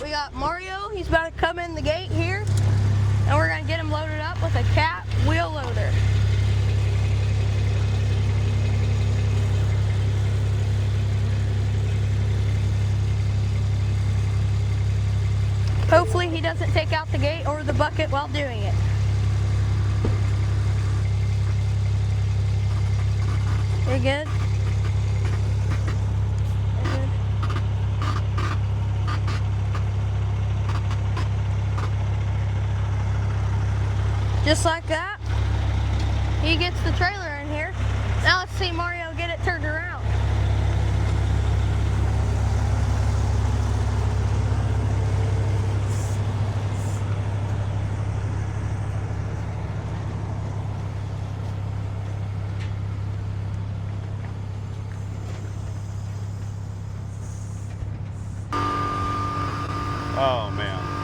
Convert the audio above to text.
we got Mario. He's about to come in the gate here, and we're gonna get him loaded up with a Cat wheel loader. Hopefully he doesn't take out the gate or the bucket while doing it. You good? Just like that, he gets the trailer in here. Now let's see Mario get it turned around. Oh man.